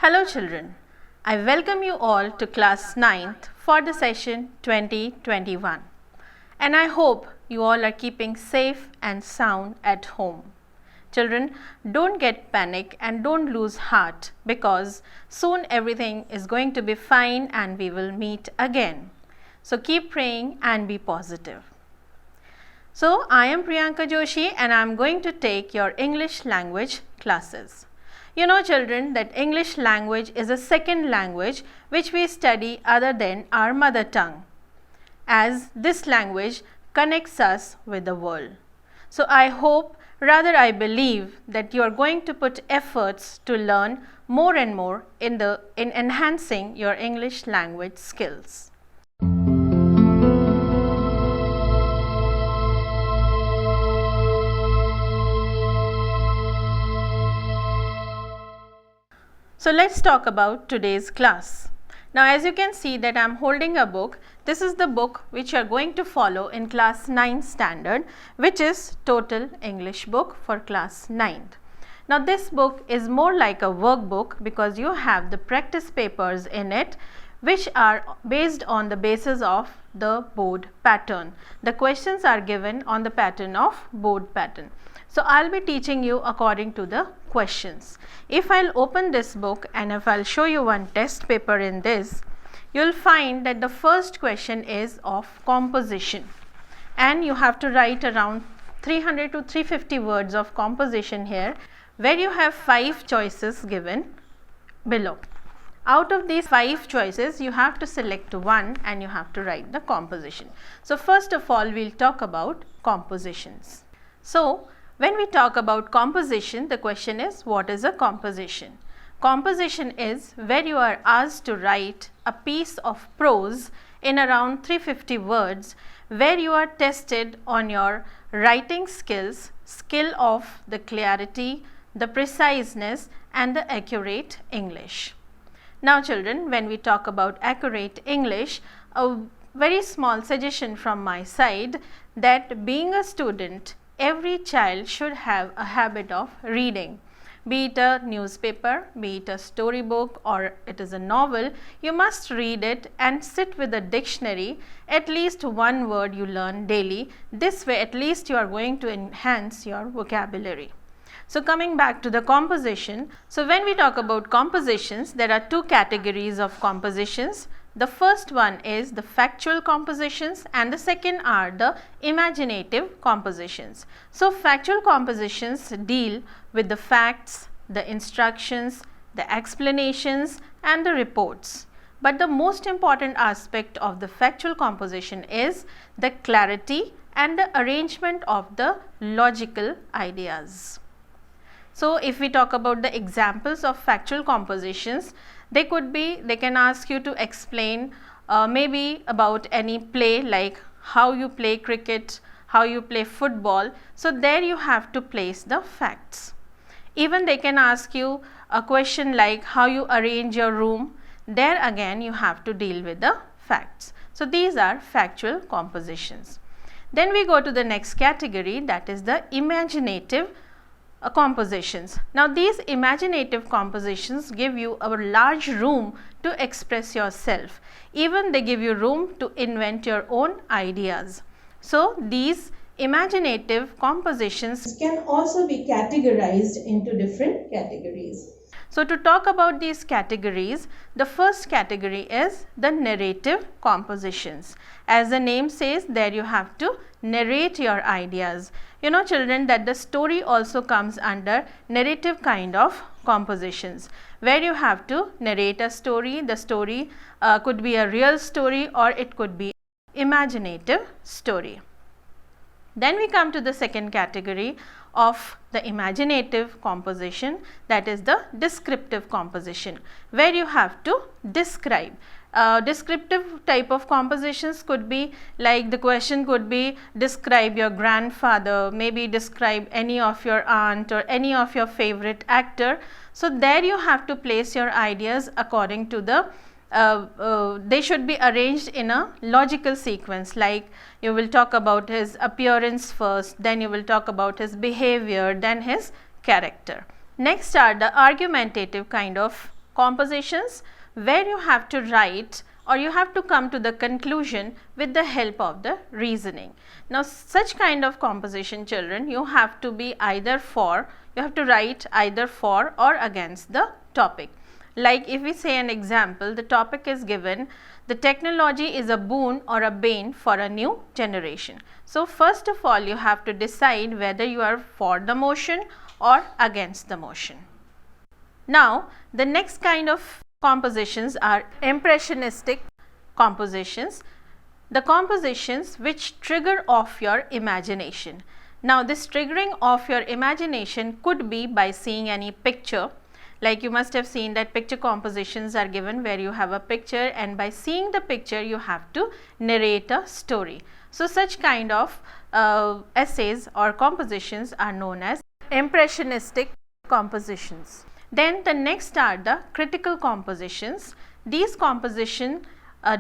Hello children, I welcome you all to class 9th for the session 2021 and I hope you all are keeping safe and sound at home. Children, don't get panic and don't lose heart because soon everything is going to be fine and we will meet again. So keep praying and be positive. So I am Priyanka Joshi and I am going to take your English language classes. You know children that English language is a second language which we study other than our mother tongue, as this language connects us with the world. So I hope, rather I believe that you are going to put efforts to learn more and more in enhancing your English language skills. So let's talk about today's class. Now as you can see that I am holding a book. This is the book which you are going to follow in class 9 standard, which is Total English book for class 9th. Now this book is more like a workbook because you have the practice papers in it which are based on the basis of the board pattern. The questions are given on the pattern of board pattern. So I'll be teaching you according to the questions. If I'll open this book and if I'll show you one test paper in this, you'll find that the first question is of composition and you have to write around 300 to 350 words of composition here, where you have 5 choices given below. Out of these 5 choices, you have to select one and you have to write the composition. So first of all, we'll talk about compositions. So when we talk about composition, the question is, what is a composition? Composition is where you are asked to write a piece of prose in around 350 words, where you are tested on your writing skills, skill of the clarity, the preciseness and the accurate English. Now children, when we talk about accurate English, a very small suggestion from my side that being a student, every child should have a habit of reading. Be it a newspaper, be it a storybook or it is a novel, you must read it and sit with a dictionary, at least one word you learn daily. This way at least you are going to enhance your vocabulary. So coming back to the composition, so when we talk about compositions, there are 2 categories of compositions. The first one is the factual compositions and the second are the imaginative compositions. So factual compositions deal with the facts, the instructions, the explanations and the reports. But the most important aspect of the factual composition is the clarity and the arrangement of the logical ideas. So if we talk about the examples of factual compositions, they can ask you to explain maybe about any play, like how you play cricket, how you play football. So there you have to place the facts. Even they can ask you a question like how you arrange your room. There again you have to deal with the facts. So these are factual compositions. Then we go to the next category, that is the imaginative compositions. Now these imaginative compositions give you a large room to express yourself. Even they give you room to invent your own ideas. So these imaginative compositions can also be categorized into different categories. So to talk about these categories, the first category is the narrative compositions. As the name says, there you have to narrate your ideas. You know children that the story also comes under narrative kind of compositions, where you have to narrate a story. The story could be a real story or it could be imaginative story. Then we come to the second category of the imaginative composition, that is the descriptive composition, where you have to describe. Descriptive type of compositions could be like the question could be describe your grandfather, maybe describe any of your aunt or any of your favorite actor. So there you have to place your ideas according to the they should be arranged in a logical sequence, like you will talk about his appearance first, then you will talk about his behavior, then his character. Next are the argumentative kind of compositions where you have to write or you have to come to the conclusion with the help of the reasoning. Now, such kind of composition, children, you have to be either for, you have to write either for or against the topic. Like if we say an example, the topic is given, the technology is a boon or a bane for a new generation. So, first of all, you have to decide whether you are for the motion or against the motion. Now, the next kind of compositions are impressionistic compositions, the compositions which trigger off your imagination. Now, this triggering of your imagination could be by seeing any picture, like you must have seen that picture compositions are given where you have a picture, and by seeing the picture you have to narrate a story. So, such kind of essays or compositions are known as impressionistic compositions. Then the next are the critical compositions. These composition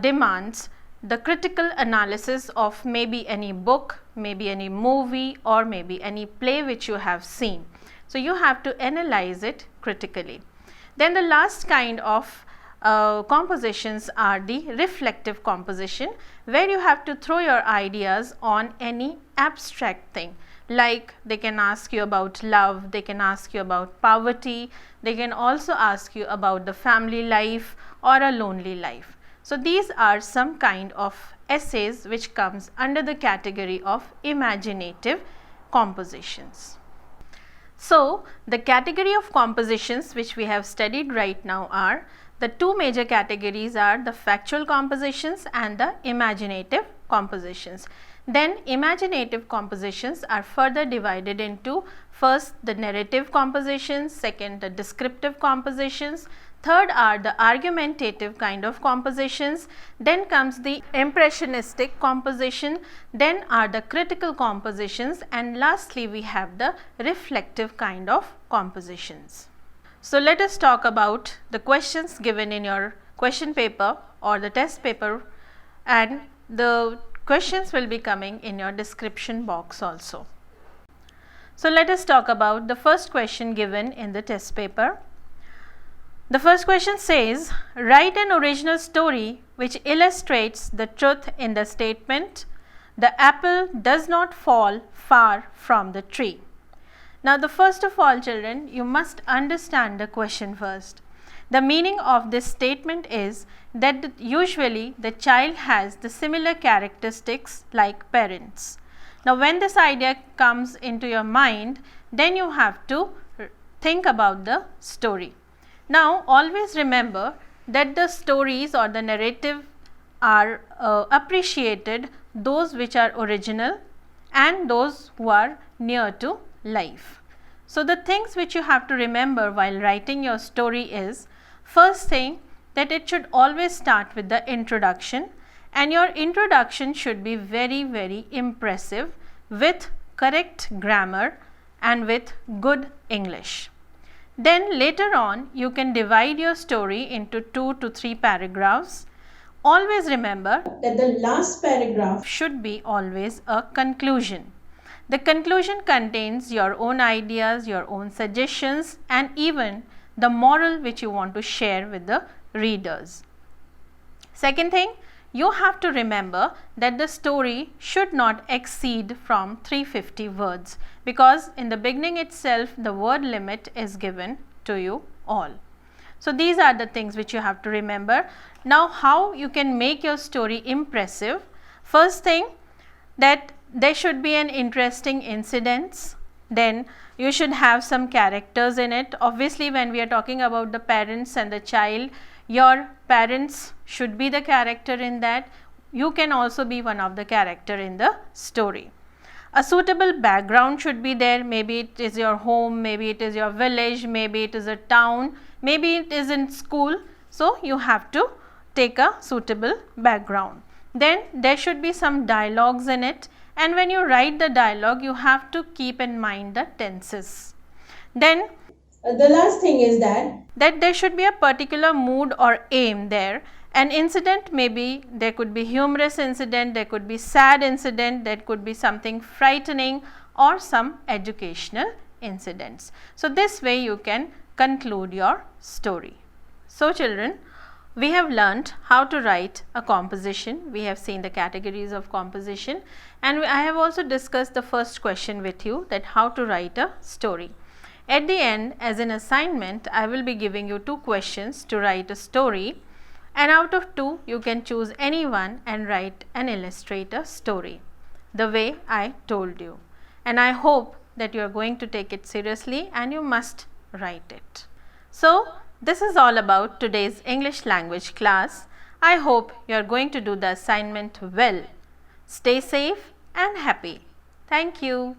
demands the critical analysis of maybe any book, maybe any movie, or maybe any play which you have seen. So, you have to analyze it critically. Then the last kind of compositions are the reflective composition, where you have to throw your ideas on any abstract thing. Like they can ask you about love, they can ask you about poverty, they can also ask you about the family life or a lonely life. So, these are some kind of essays which comes under the category of imaginative compositions. So, the category of compositions which we have studied right now are, the two major categories are the factual compositions and the imaginative compositions. Then imaginative compositions are further divided into, first the narrative compositions, second the descriptive compositions, third are the argumentative kind of compositions, then comes the impressionistic composition, then are the critical compositions, and lastly we have the reflective kind of compositions. So, let us talk about the questions given in your question paper or the test paper, and the questions will be coming in your description box also. So, let us talk about the first question given in the test paper. The first question says, write an original story which illustrates the truth in the statement, the apple does not fall far from the tree. Now, the first of all, children, you must understand the question first. The meaning of this statement is that usually the child has the similar characteristics like parents. Now, when this idea comes into your mind, then you have to think about the story. Now, always remember that the stories or the narrative are appreciated, those which are original and those who are near to life. So, the things which you have to remember while writing your story is, first thing, that it should always start with the introduction, and your introduction should be very, very impressive with correct grammar and with good English. Then later on you can divide your story into 2 to 3 paragraphs. Always remember that the last paragraph should be always a conclusion. The conclusion contains your own ideas, your own suggestions, and even the moral which you want to share with the readers. Second thing, you have to remember that the story should not exceed from 350 words, because in the beginning itself the word limit is given to you all. So, these are the things which you have to remember. Now, how you can make your story impressive? First thing, that there should be an interesting incidents, then you should have some characters in it. Obviously, when we are talking about the parents and the child, your parents should be the character in that. You can also be one of the character in the story. A suitable background should be there. Maybe it is your home, maybe it is your village, maybe it is a town, maybe it is in school. So, you have to take a suitable background. Then there should be some dialogues in it, and when you write the dialogue you have to keep in mind the tenses. Then the last thing is that there should be a particular mood or aim there. An incident, maybe there could be humorous incident, there could be sad incident, there could be something frightening or some educational incidents. So, this way you can conclude your story. So children, we have learnt how to write a composition. We have seen the categories of composition, and I have also discussed the first question with you, that how to write a story. At the end, as an assignment, I will be giving you 2 questions to write a story, and out of 2 you can choose any one and write and illustrate a story the way I told you. And I hope that you are going to take it seriously and you must write it. So, this is all about today's English language class. I hope you are going to do the assignment well. Stay safe and happy. Thank you.